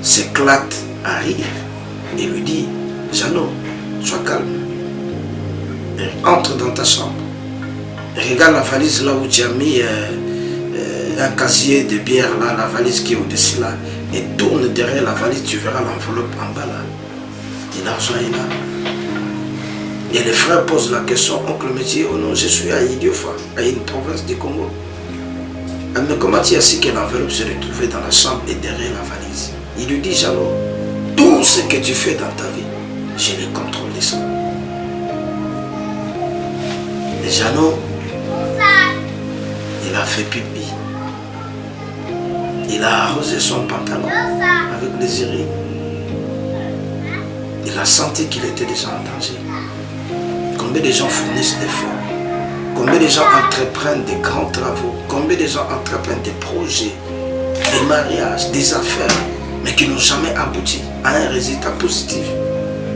s'éclate à rire et lui dit, Jeannot, sois calme. Entre dans ta chambre. Regarde la valise là où tu as mis un casier de bière là, la valise qui est au-dessus là, et tourne derrière la valise, tu verras l'enveloppe en bas là. Et l'argent est là. Et les frères posent la question, oncle me dit, oh non, je suis à Idiofa, à une province du Congo. Mais comment tu as su que l'enveloppe se retrouvait dans la chambre et derrière la valise? Il lui dit, Jeannot, tout ce que tu fais dans ta vie, je l'ai contrôlé ça. Et Jeannot, il a fait pipi. Il a arrosé son pantalon avec les urines. Il a senti qu'il était déjà en danger. Combien de gens fournissent des fonds? Combien de gens entreprennent des grands travaux? Combien de gens entreprennent des projets, des mariages, des affaires, mais qui n'ont jamais abouti à un résultat positif?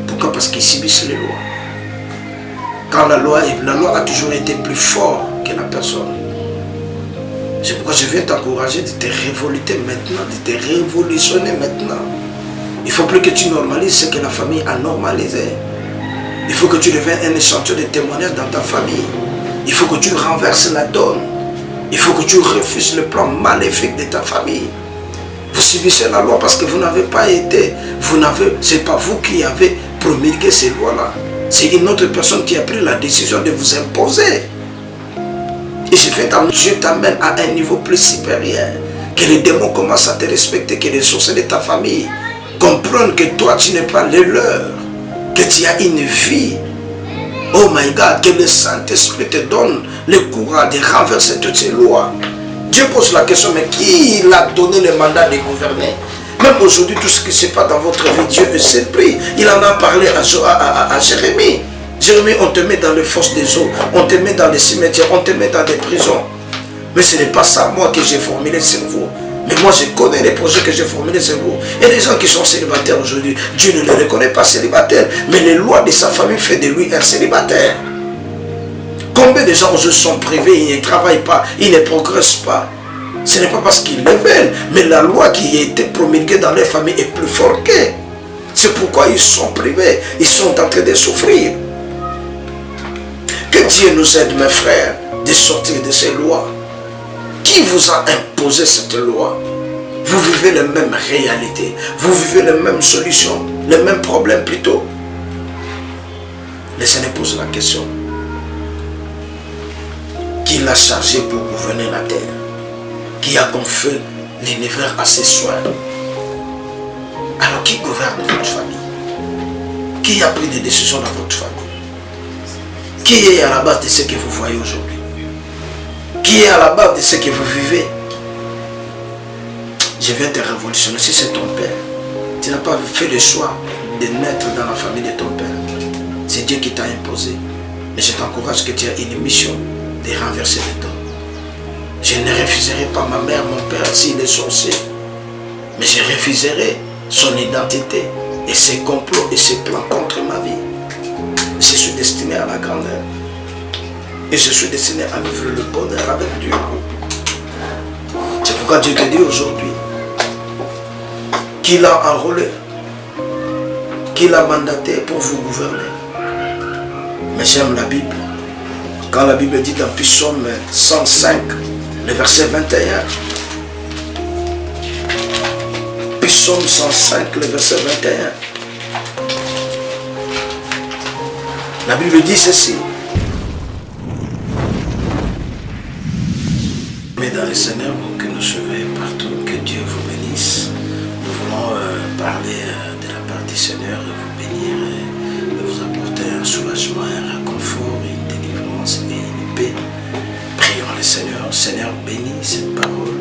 Pourquoi? Parce qu'ils subissent les lois. Quand la loi a toujours été plus forte que la personne. C'est pourquoi je viens t'encourager de te révoluer maintenant, de te révolutionner maintenant. Il ne faut plus que tu normalises ce que la famille a normalisé. Il faut que tu deviennes un échantillon de témoignages dans ta famille. Il faut que tu renverses la donne. Il faut que tu refuses le plan maléfique de ta famille. Vous subissez la loi parce que vous n'avez pas été, c'est pas vous qui avez promulgué ces lois-là. C'est une autre personne qui a pris la décision de vous imposer. Et Dieu t'amène à un niveau plus supérieur. Que les démons commencent à te respecter, que les sorciers de ta famille comprennent que toi tu n'es pas le leur. Que tu as une vie. Oh my God, que le Saint-Esprit te donne le courage de renverser toutes ces lois. Dieu pose la question, mais qui l'a donné le mandat de gouverner? Même aujourd'hui, tout ce qui se passe dans votre vie, Dieu est surpris. Il en a parlé à Jérémie. Jérémie, on te met dans les fosses des eaux, on te met dans les cimetières, on te met dans des prisons. Mais ce n'est pas ça, moi, que j'ai formulé sur vous. Mais moi, je connais les projets que j'ai formulés sur vous. Et les gens qui sont célibataires aujourd'hui, Dieu ne les reconnaît pas célibataires. Mais les lois de sa famille font de lui un célibataire. Combien de gens aujourd'hui sont privés, ils ne travaillent pas, ils ne progressent pas. Ce n'est pas parce qu'ils le veulent, mais la loi qui a été promulguée dans leur famille est plus forte qu'eux. C'est pourquoi ils sont privés, ils sont en train de souffrir. Que Dieu nous aide, mes frères, de sortir de ces lois. Qui vous a imposé cette loi? Vous vivez les mêmes réalités, vous vivez les mêmes solutions, les mêmes problèmes plutôt. Laissez-nous poser la question. Qui l'a chargé pour gouverner la terre? Qui a confié l'univers à ses soins? Alors qui gouverne votre famille? Qui a pris des décisions dans votre famille? Qui est à la base de ce que vous voyez aujourd'hui? Qui est à la base de ce que vous vivez? Je viens te révolutionner. Si c'est ton père, tu n'as pas fait le choix de naître dans la famille de ton père. C'est Dieu qui t'a imposé. Mais je t'encourage que tu aies une mission de renverser les dons. Je ne refuserai pas ma mère, mon père, s'il est sorcier. Mais je refuserai son identité et ses complots et ses plans contre ma vie. Je suis destiné à la grandeur. Et je suis destiné à vivre le bonheur avec Dieu. C'est pourquoi Dieu te dit aujourd'hui qu'il a enrôlé, qu'il a mandaté pour vous gouverner. Mais j'aime la Bible. Quand la Bible dit dans Psaume 105, le verset 21, Psaume 105, le verset 21, la Bible dit ceci. Mais dans le Seigneur, vous que nous suivez partout, que Dieu vous bénisse. Nous voulons parler de la part du Seigneur et vous bénir et vous apporter un soulagement, un réconfort, une délivrance et une paix. Prions le Seigneur. Seigneur, bénis cette parole.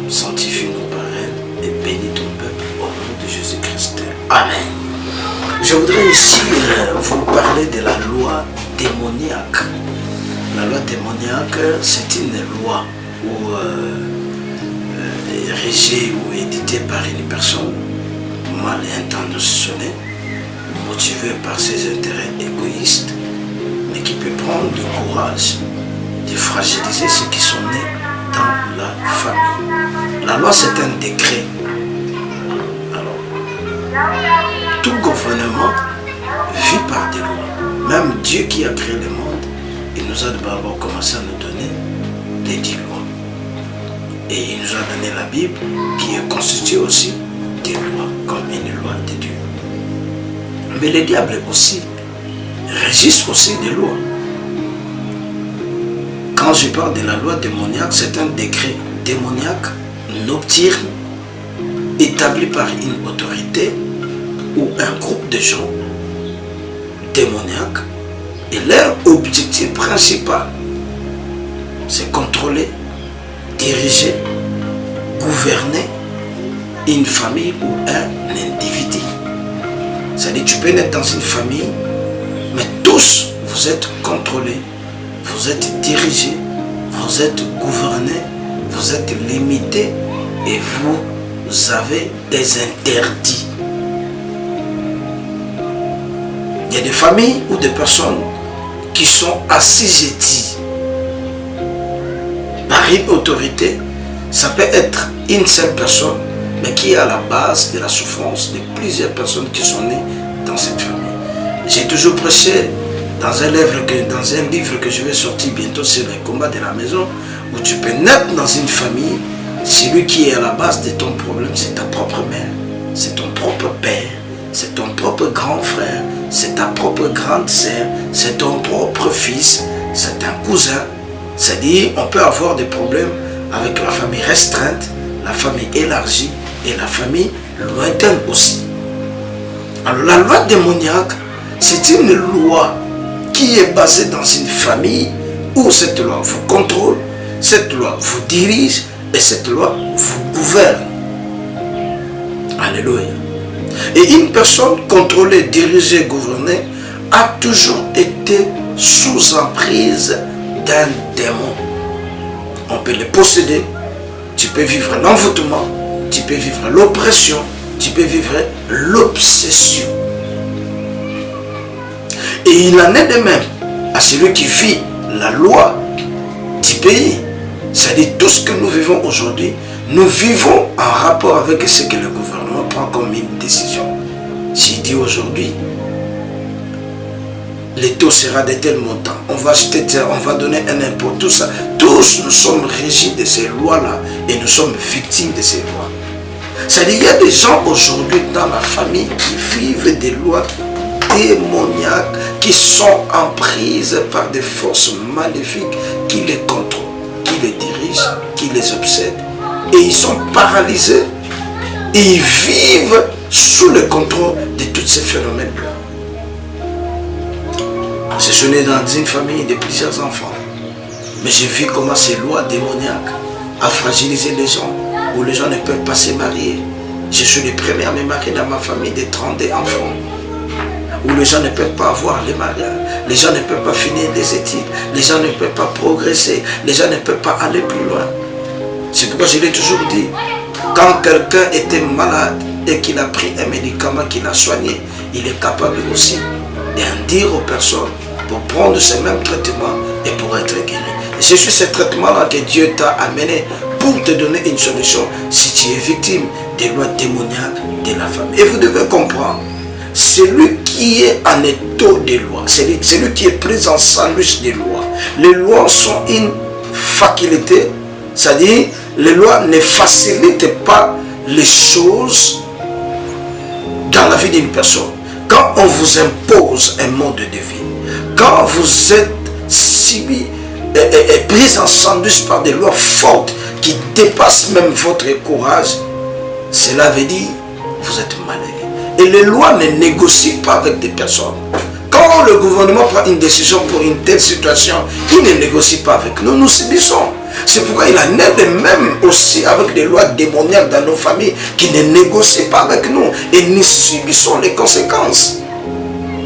Sanctifie-nous par elle et bénis ton peuple au nom de Jésus-Christ. Amen. Je voudrais ici vous parler de la loi démoniaque. La loi démoniaque, c'est une loi régie ou éditée par une personne mal intentionnée, motivée par ses intérêts égoïstes, mais qui peut prendre du courage de fragiliser ceux qui sont nés dans la famille. La loi, c'est un décret Tout gouvernement vit par des lois. Même Dieu qui a créé le monde, il nous a d'abord commencé à nous donner les 10 lois. Et il nous a donné la Bible qui est constituée aussi des lois, comme une loi de Dieu. Mais le diable aussi résiste aussi des lois. Quand je parle de la loi démoniaque, c'est un décret démoniaque nocturne établi par une autorité ou un groupe de gens démoniaques. Et leur objectif principal, c'est contrôler, diriger, gouverner une famille ou un individu. C'est-à-dire, tu peux naître dans une famille, mais tous, vous êtes contrôlés, vous êtes dirigés, vous êtes gouvernés, vous êtes limités et vous avez des interdits. Il y a des familles ou des personnes qui sont assujetties par une autorité. Ça peut être une seule personne, mais qui est à la base de la souffrance de plusieurs personnes qui sont nées dans cette famille. J'ai toujours prêché dans un livre que je vais sortir bientôt sur les combats de la maison, où tu peux naître dans une famille, celui qui est à la base de ton problème, c'est ta propre mère, c'est ton propre père, c'est ton propre grand frère, c'est ta propre grande sœur, c'est ton propre fils, c'est un cousin. C'est-à-dire, on peut avoir des problèmes avec la famille restreinte, la famille élargie et la famille lointaine aussi. Alors la loi démoniaque, c'est une loi qui est basée dans une famille où cette loi vous contrôle, cette loi vous dirige et cette loi vous gouverne. Alléluia. Et une personne contrôlée, dirigée, gouvernée a toujours été sous emprise d'un démon. On peut le posséder, tu peux vivre l'envoûtement, tu peux vivre l'oppression, tu peux vivre l'obsession. Et il en est de même à celui qui vit la loi du pays. C'est-à-dire tout ce que nous vivons aujourd'hui, nous vivons en rapport avec ce que le gouvernement prend comme une décision. S'il dit aujourd'hui, le taux sera de tel montant, on va donner un impôt, tout ça. Tous nous sommes régis de ces lois-là et nous sommes victimes de ces lois. C'est-à-dire qu'il y a des gens aujourd'hui dans la famille qui vivent des lois démoniaques, qui sont en prise par des forces maléfiques qui les contrôlent, qui les dirigent, qui les obsèdent. Et ils sont paralysés et ils vivent sous le contrôle de tous ces phénomènes-là. Je suis né dans une famille de plusieurs enfants, mais j'ai vu comment ces lois démoniaques ont fragilisé les gens, où les gens ne peuvent pas se marier. Je suis le premier à me marier dans ma famille de 32 enfants, où les gens ne peuvent pas avoir les mariages, les gens ne peuvent pas finir des études, les gens ne peuvent pas progresser, les gens ne peuvent pas aller plus loin. C'est pourquoi je l'ai toujours dit, quand quelqu'un était malade et qu'il a pris un médicament qui l'a soigné, il est capable aussi d'en dire aux personnes pour prendre ce même traitement et pour être guéri. Et c'est sur ce traitement-là que Dieu t'a amené pour te donner une solution si tu es victime des lois démoniaques de la famille. Et vous devez comprendre, celui qui est en état des lois, celui qui est pris en sandwich des lois, les lois sont une faculté, c'est-à-dire les lois ne facilitent pas les choses dans la vie d'une personne. Quand on vous impose un mode de vie, quand vous êtes subi et pris en sandwich par des lois fortes qui dépassent même votre courage, cela veut dire que vous êtes mal élevé. Et les lois ne négocient pas avec des personnes. Quand le gouvernement prend une décision pour une telle situation, il ne négocie pas avec nous, nous subissons. C'est pourquoi il en est de même aussi avec des lois démoniaques dans nos familles qui ne négocient pas avec nous et nous subissons les conséquences.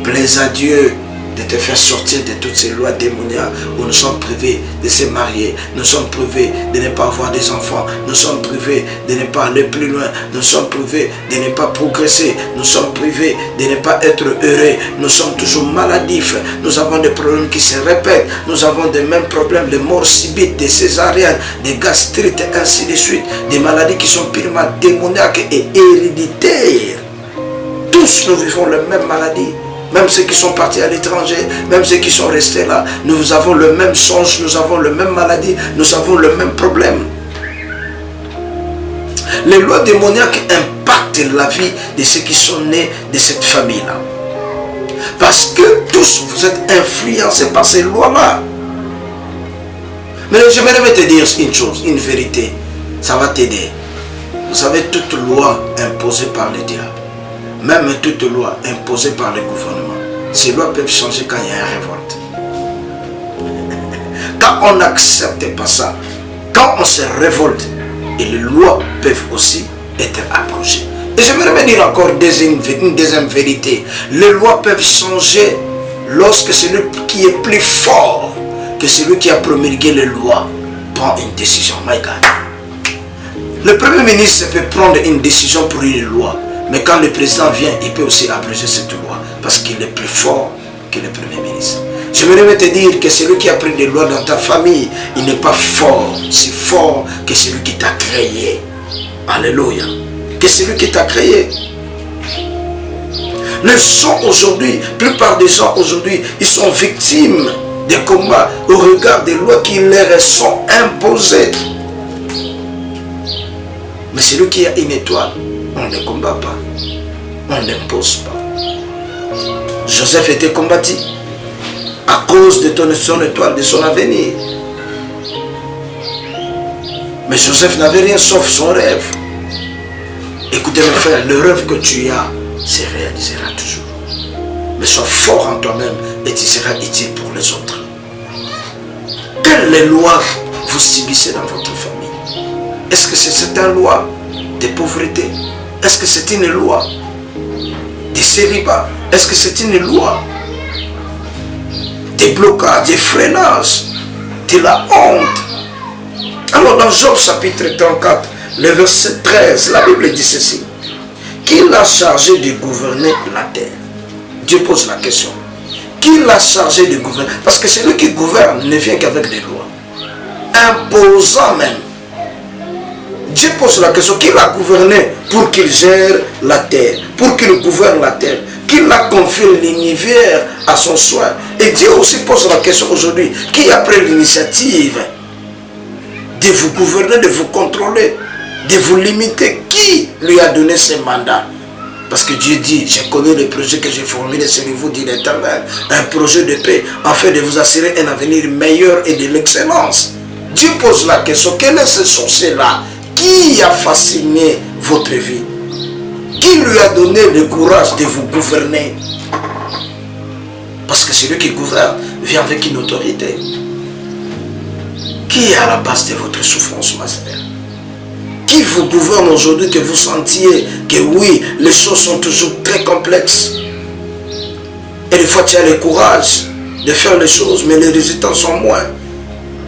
Plaise à Dieu de te faire sortir de toutes ces lois démoniaques où nous sommes privés de se marier, nous sommes privés de ne pas avoir des enfants, nous sommes privés de ne pas aller plus loin, nous sommes privés de ne pas progresser, nous sommes privés de ne pas être heureux, nous sommes toujours maladifs, nous avons des problèmes qui se répètent, nous avons des mêmes problèmes, les morts subites, des césariennes, des gastrites et ainsi de suite, des maladies qui sont purement démoniaques et héréditaires. tous nous vivons la même maladie. Même ceux qui sont partis à l'étranger, même ceux qui sont restés là, nous avons le même songe, nous avons la même maladie, nous avons le même problème. Les lois démoniaques impactent la vie de ceux qui sont nés de cette famille-là. Parce que tous, vous êtes influencés par ces lois-là. Mais j'aimerais te dire une chose, une vérité. Ça va t'aider. Vous savez, toute loi imposée par le diable, même toute loi imposée par le gouvernement, ces lois peuvent changer quand il y a une révolte. Quand on n'accepte pas ça, quand on se révolte, et les lois peuvent aussi être abrogées. Et j'aimerais me dire encore une deuxième vérité. Les lois peuvent changer lorsque celui qui est plus fort que celui qui a promulgué les lois prend une décision. My God. Le Premier ministre peut prendre une décision pour une loi, mais quand le président vient, il peut aussi abroger cette loi parce qu'il est plus fort que le Premier ministre. J'aimerais te dire que celui qui a pris des lois dans ta famille, il n'est pas fort, si fort que celui qui t'a créé. Alléluia. Que celui qui t'a créé. Les gens aujourd'hui, la plupart des gens aujourd'hui, ils sont victimes des combats au regard des lois qui leur sont imposées. Mais celui qui a une étoile, on ne combat pas, on n'impose pas. Joseph était combattu à cause de son étoile, de son avenir. Mais Joseph n'avait rien sauf son rêve. Écoutez mes frères, le rêve que tu as se réalisera toujours. Mais sois fort en toi-même et tu seras utile pour les autres. Quelles lois vous subissez dans votre famille? Est-ce que c'est une loi de pauvreté? Est-ce que c'est une loi de célibat? Est-ce que c'est une loi des blocages, des freinages, de la honte? Alors dans Job chapitre 34, le verset 13, la Bible dit ceci. Qui l'a chargé de gouverner la terre? Dieu pose la question. Qui l'a chargé de gouverner? Parce que celui qui gouverne ne vient qu'avec des lois. Imposant même. Dieu pose la question. Qui l'a gouverné pour qu'il gère la terre? Pour qu'il gouverne la terre? Qui l'a confié l'univers à son soin? Et Dieu aussi pose la question aujourd'hui. Qui a pris l'initiative de vous gouverner, de vous contrôler, de vous limiter? Qui lui a donné ce mandat? Parce que Dieu dit, je connais le projet que j'ai formulé sur vous, dit l'Éternel, un projet de paix, afin de vous assurer un avenir meilleur et de l'excellence. Dieu pose la question, quel est ce sorcier-là? Qui a fasciné votre vie? Qui lui a donné le courage de vous gouverner? Parce que celui qui gouverne vient avec une autorité. Qui est à la base de votre souffrance, ma sœur? Qui vous gouverne aujourd'hui, que vous sentiez que oui, les choses sont toujours très complexes. Et des fois tu as le courage de faire les choses, mais les résultats sont moins.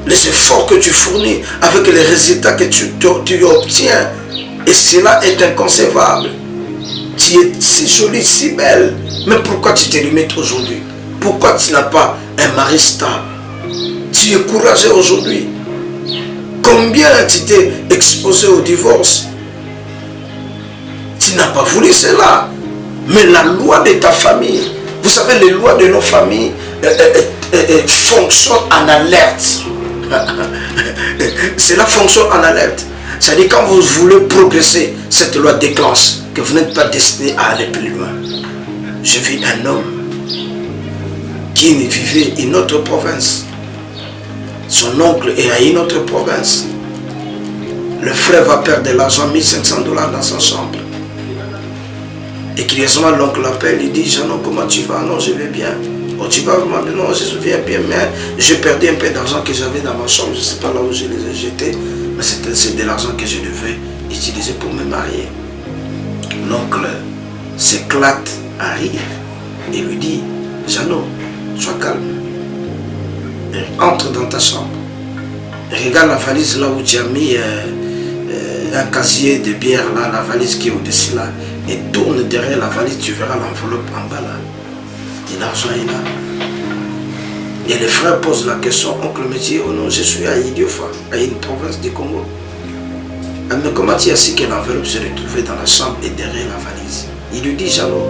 Les efforts que tu fournis avec les résultats que tu obtiens, et cela est inconcevable. Tu es si jolie, si belle, mais pourquoi tu te limites aujourd'hui? Pourquoi tu n'as pas un mari stable? Tu es courageux aujourd'hui. Combien tu t'es exposé au divorce? Tu n'as pas voulu cela. Mais la loi de ta famille, vous savez, les lois de nos familles fonctionnent en alerte. Cela fonctionne en alerte. C'est-à-dire quand vous voulez progresser, cette loi déclenche que vous n'êtes pas destiné à aller plus loin. Je vis un homme qui vivait une autre province. Son oncle est à une autre province. Le frère va perdre de l'argent, $1500 dans sa chambre. Et curieusement, l'oncle l'appelle, il dit, Jeannot, comment tu vas? Non, je vais bien. Oh, tu vas vraiment bien? Non, je vais bien, mais j'ai perdu un peu d'argent que j'avais dans ma chambre. Je ne sais pas là où je les ai jetés, mais c'est de l'argent que je devais utiliser pour me marier. L'oncle s'éclate à rire et lui dit, Jeannot, sois calme. Entre dans ta chambre. Regarde la valise là où tu as mis un casier de bière là, la valise qui est au-dessus là, et tourne derrière la valise, tu verras l'enveloppe en bas là. Et l'argent est là. Et le frère pose la question, oncle me dit, oh non, je suis à Idiofa, à une province du Congo. Mais comment tu as su que l'enveloppe se retrouvait dans la chambre et derrière la valise? Il lui dit, Jeannot,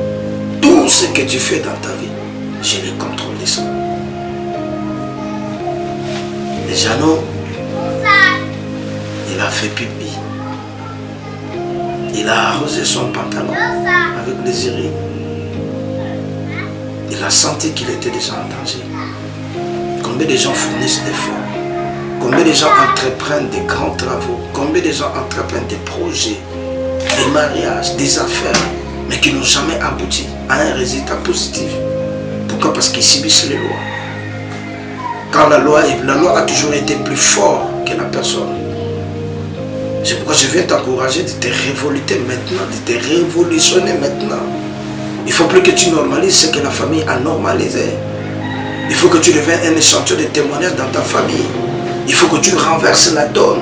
Tout ce que tu fais dans ta vie, je les contrôle ça. Les Jeannot, il a fait pipi. Il a arrosé son pantalon avec les urines. Il a senti qu'il était déjà en danger. Combien de gens fournissent des fonds? Combien de gens entreprennent des grands travaux? Combien de gens entreprennent des projets, des mariages, des affaires, mais qui n'ont jamais abouti à un résultat positif? Pourquoi? Parce qu'ils subissent les lois. Quand la loi a toujours été plus forte que la personne. C'est pourquoi je viens t'encourager de te révolter maintenant, de te révolutionner maintenant. Il ne faut plus que tu normalises ce que la famille a normalisé. Il faut que tu deviennes un échantillon de témoignage dans ta famille. Il faut que tu renverses la donne.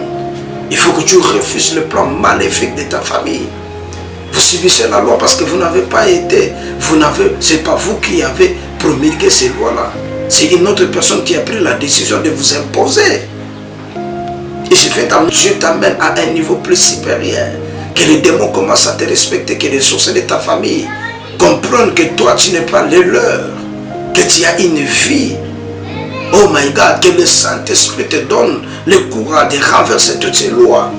Il faut que tu refuses le plan maléfique de ta famille. Vous subissez la loi parce que vous n'avez pas été, c'est pas vous qui avez promulgué ces lois-là. C'est une autre personne qui a pris la décision de vous imposer. Et Dieu t'amène à un niveau plus supérieur. Que les démons commencent à te respecter, que les sorciers de ta famille comprennent que toi tu n'es pas le leur, que tu as une vie. Oh my God, que le Saint-Esprit te donne le courage de renverser toutes ces lois.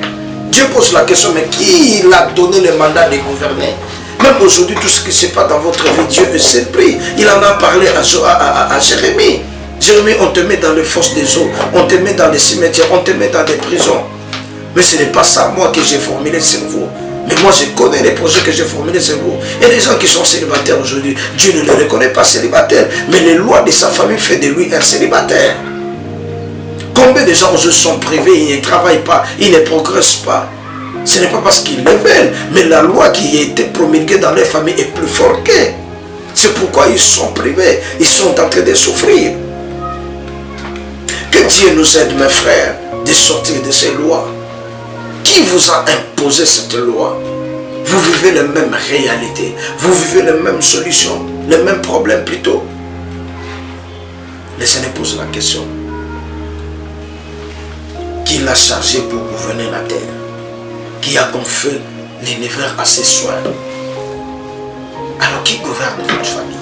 Dieu pose la question, mais qui l'a donné le mandat de gouverner? Même aujourd'hui, tout ce qui se passe dans votre vie, Dieu est surpris. Il en a parlé à Jérémie. Jérémie, on te met dans les fosses des eaux, on te met dans les cimetières, on te met dans des prisons. Mais ce n'est pas ça, moi, que j'ai formulé sur vous. Mais moi, je connais les projets que j'ai formulés sur vous. Et les gens qui sont célibataires aujourd'hui, Dieu ne les reconnaît pas célibataires. Mais les lois de sa famille font de lui un célibataire. Combien de gens aujourd'hui sont privés, ils ne travaillent pas, ils ne progressent pas. Ce n'est pas parce qu'ils le veulent, mais la loi qui a été promulguée dans leur famille est plus forte qu'eux. C'est pourquoi ils sont privés, ils sont en train de souffrir. Que Dieu nous aide, mes frères, de sortir de ces lois. Qui vous a imposé cette loi? Vous vivez les mêmes réalités, vous vivez les mêmes solutions, les mêmes problèmes plutôt. Laissez-nous poser la question. Qui l'a chargé pour gouverner la terre? Qui a confié l'univers à ses soins? Alors qui gouverne votre famille?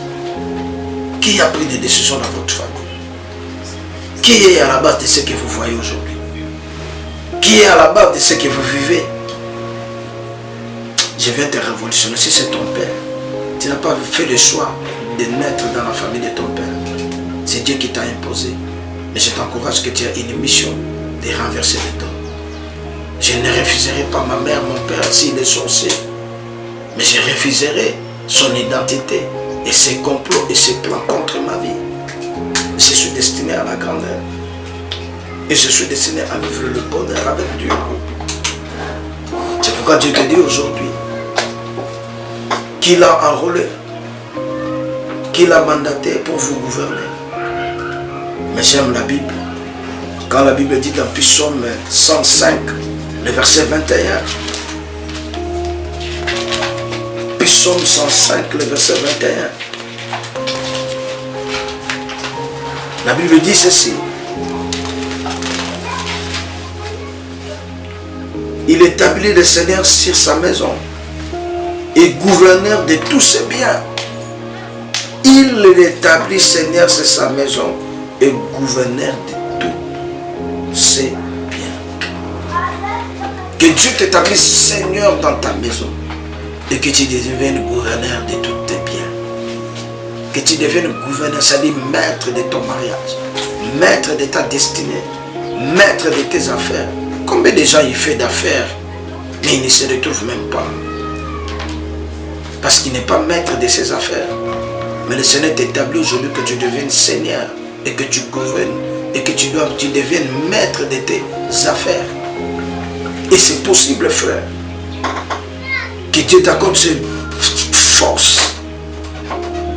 Qui a pris des décisions dans votre famille? Qui est à la base de ce que vous voyez aujourd'hui? Qui est à la base de ce que vous vivez? Je viens te révolutionner. Si c'est ton père, tu n'as pas fait le choix de naître dans la famille de ton père. C'est Dieu qui t'a imposé. Mais je t'encourage que tu aies une mission de renverser le temps. Je ne refuserai pas ma mère, mon père, s'il est sorcier. Mais je refuserai son identité et ses complots et ses plans contre ma vie. Je suis destiné à la grandeur. Et je suis destiné à vivre le bonheur avec Dieu. C'est pourquoi Dieu te dit aujourd'hui qu'il a enrôlé, qu'il a mandaté pour vous gouverner. Mais j'aime la Bible. Quand la Bible dit dans Psaume 105, le verset 21, Psaume 105, le verset 21, la Bible dit ceci. Il établit le Seigneur sur sa maison et gouverneur de tous ses biens. Il établit Seigneur sur sa maison et gouverneur de tous ses biens. Que Dieu t'établisse Seigneur dans ta maison et que tu deviennes gouverneur de tous tes biens. Que tu deviennes gouverneur, c'est-à-dire maître de ton mariage, maître de ta destinée, maître de tes affaires. Combien de gens il fait d'affaires, mais il ne se retrouve même pas. Parce qu'il n'est pas maître de ses affaires. Mais le Seigneur t'établit aujourd'hui que tu deviennes Seigneur et que tu gouvernes et que tu deviennes maître de tes affaires. Et c'est possible, frère, que Dieu t'accorde cette force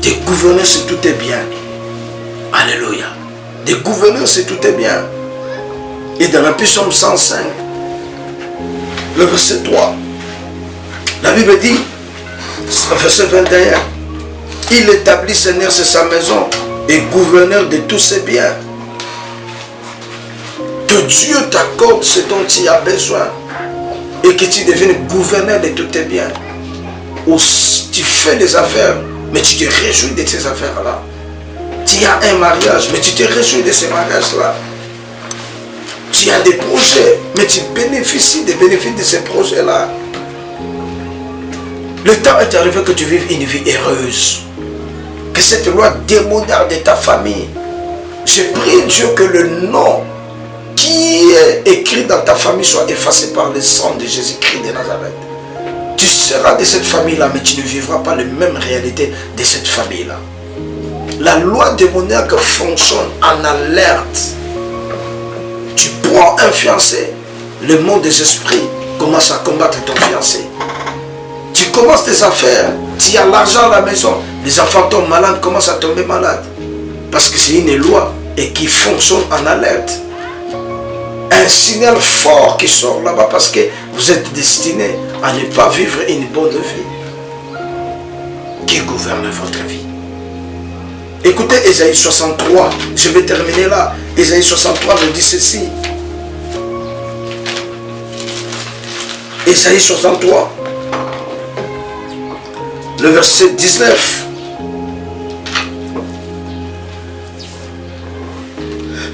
de gouverner sur tous tes biens. Alléluia. De gouverner sur tous tes biens. Et dans la Psaume 105, le verset 3, la Bible dit, verset 21, il établit Seigneur sur sa maison et gouverneur de tous ses biens. Que Dieu t'accorde ce dont tu as besoin et que tu deviennes gouverneur de tous tes biens. Où tu fais des affaires, mais tu te réjouis de ces affaires-là. Tu as un mariage, mais tu te réjouis de ces mariages-là. Tu as des projets, mais tu bénéficies des bénéfices de ces projets-là. Le temps est arrivé que tu vives une vie heureuse. Que cette loi démoniaque de ta famille, je prie Dieu que le nom qui est écrit dans ta famille soit effacé par le sang de Jésus-Christ de Nazareth. Tu seras de cette famille-là, mais tu ne vivras pas les mêmes réalités de cette famille-là. La loi démoniaque fonctionne en alerte. Tu prends un fiancé, le monde des esprits commence à combattre ton fiancé. Tu commences tes affaires, tu as l'argent à la maison, les enfants tombent malades, commencent à tomber malades. Parce que c'est une loi et qui fonctionne en alerte. Un signal fort qui sort là-bas parce que vous êtes destiné à ne pas vivre une bonne vie. Qui gouverne votre vie? Écoutez Ésaïe 63, je vais terminer là. Ésaïe 63 nous dit ceci. Ésaïe 63, le verset 19.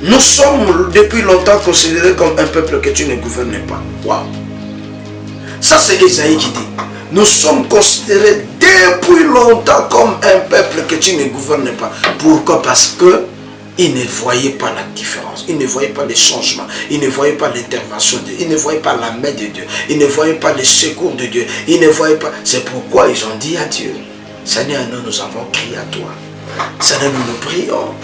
Nous sommes depuis longtemps considérés comme un peuple que tu ne gouvernes pas. Waouh! Ça c'est Ésaïe qui dit. Nous sommes considérés depuis longtemps comme un peuple que tu ne gouvernes pas. Pourquoi? Parce que ils ne voyaient pas la différence. Ils ne voyaient pas les changements. Ils ne voyaient pas l'intervention de Dieu. Ils ne voyaient pas la main de Dieu. Ils ne voyaient pas les secours de Dieu. Ils ne voyaient pas. C'est pourquoi ils ont dit à Dieu, Seigneur, nous avons crié à toi. Seigneur, nous prions.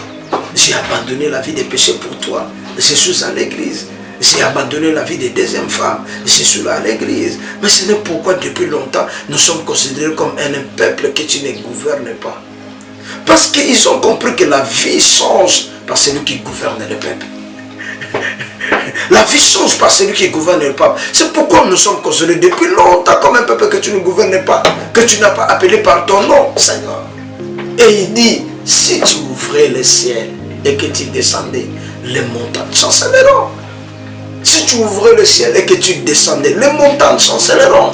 J'ai abandonné la vie des péchés pour toi. Je suis à l'église. J'ai abandonné la vie des deuxièmes femmes. Je suis là à l'église. Mais ce n'est pourquoi depuis longtemps nous sommes considérés comme un peuple que tu ne gouvernes pas. Parce qu'ils ont compris que la vie change par celui qui gouverne le peuple. La vie change par celui qui gouverne le peuple. C'est pourquoi nous sommes considérés depuis longtemps comme un peuple que tu ne gouvernes pas. Que tu n'as pas appelé par ton nom, Seigneur. Et il dit, si tu ouvrais le ciel et que tu descendais, les montagnes chancelleront. Si tu ouvrais le ciel et que tu descendais, les montagnes chancelleront.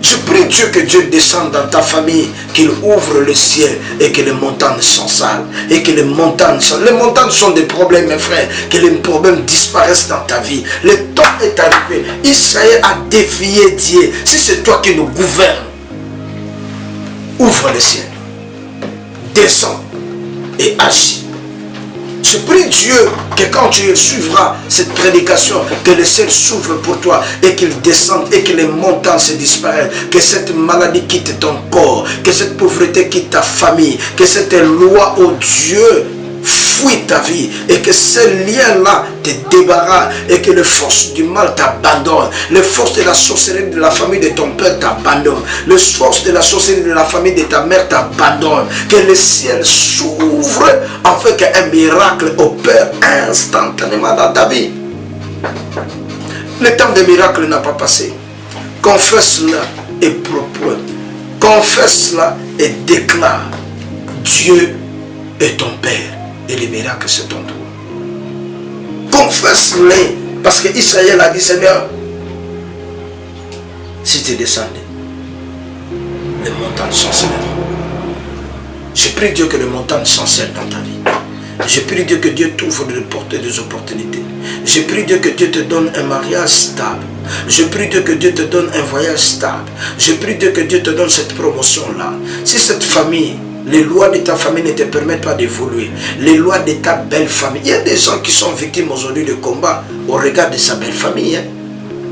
Je prie Dieu que Dieu descende dans ta famille, qu'il ouvre le ciel et que les montagnes chancellent. Et que les montagnes sont des problèmes, mes frères. Que les problèmes disparaissent dans ta vie. Le temps est arrivé. Israël a défié Dieu. Si c'est toi qui nous gouvernes, ouvre le ciel. Descends et agis. Je prie Dieu que quand tu suivras cette prédication, que le ciel s'ouvre pour toi et qu'il descende et que les montagnes se disparaissent, que cette maladie quitte ton corps, que cette pauvreté quitte ta famille, que cette loi, oh Dieu, fuit ta vie et que ces liens-là te débarrassent et que les forces du mal t'abandonnent, les forces de la sorcellerie de la famille de ton père t'abandonnent, les forces de la sorcellerie de la famille de ta mère t'abandonnent, que le ciel s'ouvre afin qu'un miracle opère instantanément dans ta vie. Le temps des miracles n'a pas passé. Confesse-la et propose. Confesse-la et déclare: Dieu est ton Père. Et les miracles, c'est ton droit. Confesse-les. Parce que Israël a dit: Seigneur, si tu descends, les montagnes chancelleront. Je prie Dieu que les montagnes chancellent dans ta vie. Je prie Dieu que Dieu t'ouvre des portes et des opportunités. Je prie Dieu que Dieu te donne un mariage stable. Je prie Dieu que Dieu te donne un voyage stable. Je prie Dieu que Dieu te donne cette promotion-là. Si cette famille, les lois de ta famille ne te permettent pas d'évoluer, les lois de ta belle famille, il y a des gens qui sont victimes aujourd'hui de combats au regard de sa belle famille.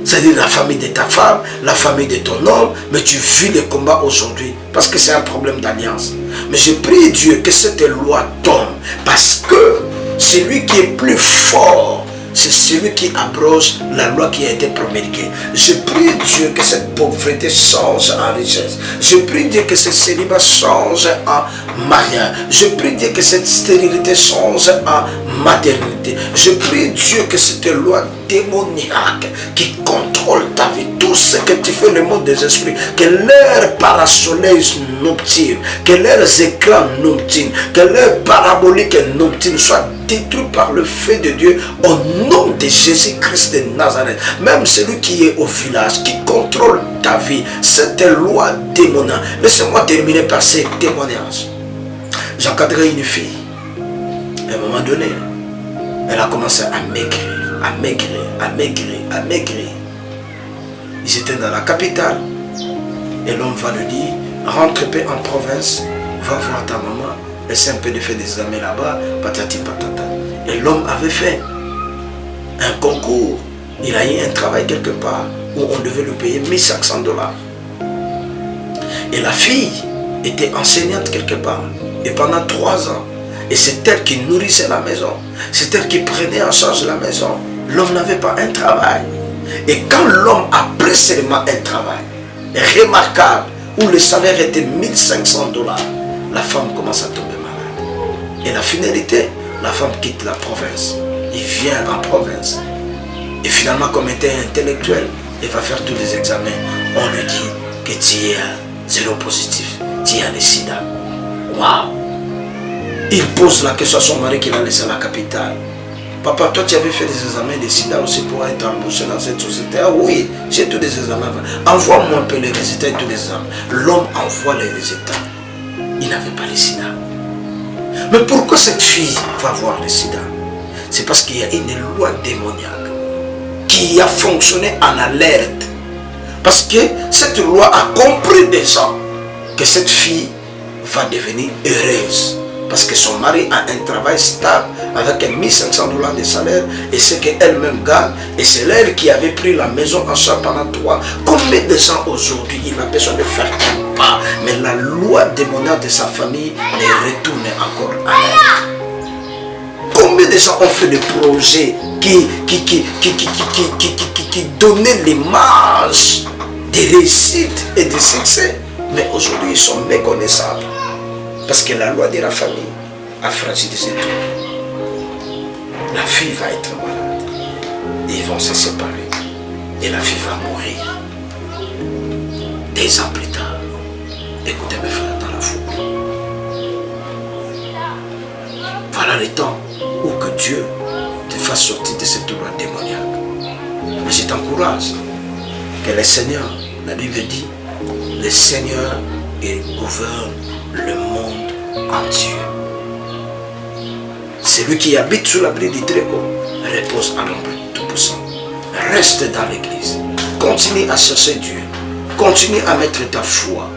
C'est-à-dire la famille de ta femme, la famille de ton homme, mais tu vis les combats aujourd'hui parce que c'est un problème d'alliance. Mais je prie Dieu que cette loi tombe parce que celui qui est plus fort, c'est celui qui abroge la loi qui a été promulguée. Je prie Dieu que cette pauvreté change en richesse. Je prie Dieu que ce célibat change en mariage. Je prie Dieu que cette stérilité change en maternité. Je prie Dieu que cette loi démoniaques qui contrôlent ta vie, tout ce que tu fais, le monde des esprits, que leurs parasoleils nocturnes, que leurs écrans nocturnes, que leurs paraboliques nocturnes soient détruits par le feu de Dieu au nom de Jésus-Christ de Nazareth. Même celui qui est au village, qui contrôle ta vie, cette loi démoniaque. Laissez-moi terminer par ces témoignages. J'encadrais une fille. À un moment donné, elle a commencé à maigrir, à maigrir, à maigrir, à maigrir. Ils étaient dans la capitale. Et l'homme va lui dire, rentre peu en province, va voir ta maman, essaie un peu de faire des examens là-bas, patati patata. Et l'homme avait fait un concours. Il a eu un travail quelque part où on devait lui payer 1500 $. Et la fille était enseignante quelque part. Et pendant 3 ans, et c'est elle qui nourrissait la maison. C'est elle qui prenait en charge la maison. L'homme n'avait pas un travail. Et quand l'homme a pris seulement un travail remarquable, où le salaire était 1500 $, la femme commence à tomber malade. Et la finalité, la femme quitte la province. Il vient en province. Et finalement, comme était intellectuel, il va faire tous les examens. On lui dit que tu es zéro positif. Tu as le sida. Waouh! Il pose la question à son mari qui l'a laissé à la capitale. Papa, toi tu avais fait des examens de sida aussi pour être embauché dans cette société. Ah oui, j'ai tous les examens. Envoie-moi un peu les résultats et tous les examens. L'homme envoie les résultats. Il n'avait pas le sida. Mais pourquoi cette fille va avoir le sida? C'est parce qu'il y a une loi démoniaque qui a fonctionné en alerte. Parce que cette loi a compris déjà que cette fille va devenir heureuse. Parce que son mari a un travail stable avec 1500 $ de salaire et ce qu'elle-même gagne. Et c'est elle qui avait pris la maison en charge pendant 3. Combien de gens aujourd'hui il a besoin de faire un pas, mais la loi démoniaque de sa famille les retourne encore à elle. Combien de gens ont fait des projets qui donnaient l'image de réussite et de succès, mais aujourd'hui ils sont méconnaissables. Parce que la loi de la famille a fragilisé tout. La fille va être malade. Et ils vont se séparer. Et la fille va mourir. 2 ans plus tard. Écoutez mes frères dans la foi. Voilà le temps où que Dieu te fasse sortir de cette loi démoniaque. Mais je t'encourage que le Seigneur, la Bible dit, le Seigneur gouverne le monde entier. Celui qui habite sous l'abri du Très-Haut repose à l'ombre du Tout-Puissant. Reste dans l'église. Continue à chercher Dieu. Continue à mettre ta foi.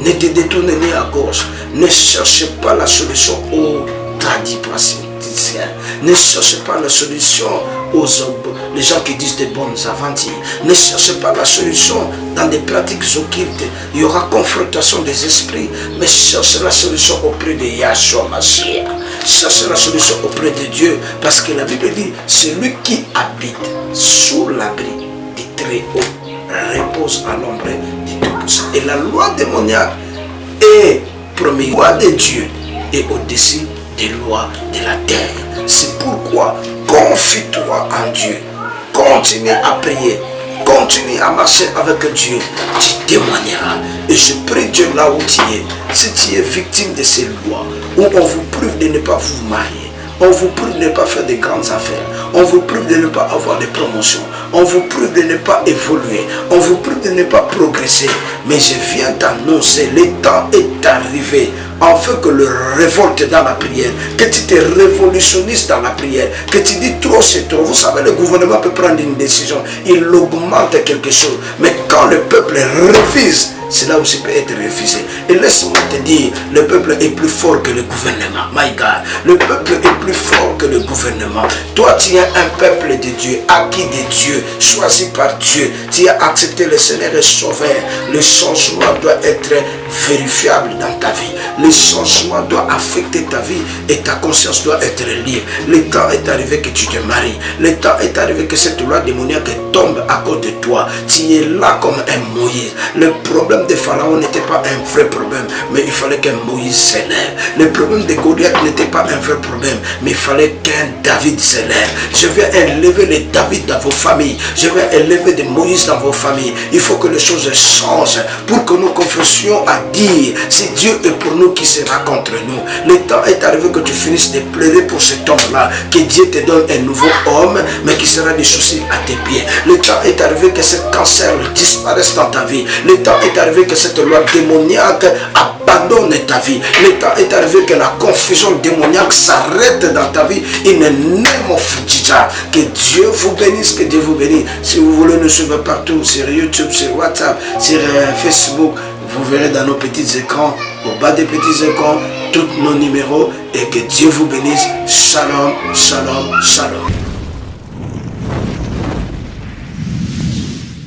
Ne te détourne ni à gauche. Ne cherche pas la solution aux tradipraticiens. Ne cherche pas la solution aux les gens qui disent des bonnes aventures. Ne cherche pas la solution dans des pratiques occultes. Il y aura confrontation des esprits. Mais cherche la solution auprès de Yahshua Mashiach. Cherche la solution auprès de Dieu. Parce que la Bible dit, celui qui habite sous l'abri du Très-Haut repose à l'ombre du Tout-Puissant. Et la loi démoniaque est première loi de Dieu et au-dessus des lois de la terre. C'est pourquoi confie-toi en Dieu. Continue à prier. Continue à marcher avec Dieu. Tu témoigneras. Et je prie Dieu là où tu es. Si tu es victime de ces lois, où on vous prive de ne pas vous marier, on vous prive de ne pas faire de grandes affaires, on vous prive de ne pas avoir de promotions, on vous prive de ne pas évoluer, on vous prive de ne pas progresser. Mais je viens t'annoncer, le temps est arrivé, afin que le révolte dans la prière, que tu te révolutionnises dans la prière, que tu dis trop c'est trop. Vous savez, le gouvernement peut prendre une décision, il augmente quelque chose, mais quand le peuple refuse, c'est là où ça peut être refusé. Et laisse-moi te dire, le peuple est plus fort que le gouvernement. My God, le peuple est plus fort que le gouvernement. Toi, tu es un peuple de Dieu, acquis de Dieu. Dieu, choisi par Dieu. Tu as accepté le Seigneur et Sauveur. Le changement doit être vérifiable dans ta vie. Le changement doit affecter ta vie et ta conscience doit être libre. Le temps est arrivé que tu te maries. Le temps est arrivé que cette loi démoniaque tombe à cause de toi. Tu es là comme un Moïse. Le problème de Pharaon n'était pas un vrai problème, mais il fallait qu'un Moïse s'élève. Le problème de Goliath n'était pas un vrai problème, mais il fallait qu'un David s'élève. Je vais élever les David dans vos familles. Je vais élever des Moïse dans vos familles. Il faut que les choses changent pour que nous confessions à dire, si Dieu est pour nous, qui sera contre nous. Le temps est arrivé que tu finisses de plaider pour cet homme-là, que Dieu te donne un nouveau homme, mais qui sera des chaussures à tes pieds. Le temps est arrivé que ce cancer disparaisse dans ta vie. Le temps est arrivé que cette loi démoniaque abandonne ta vie. Le temps est arrivé que la confusion démoniaque s'arrête dans ta vie. Que Dieu vous bénisse, que Dieu vous bénisse. Si vous voulez nous suivre partout, sur YouTube, sur WhatsApp, sur Facebook, vous verrez dans nos petits écrans, au bas des petits écrans, tous nos numéros, et que Dieu vous bénisse. Shalom, shalom, shalom.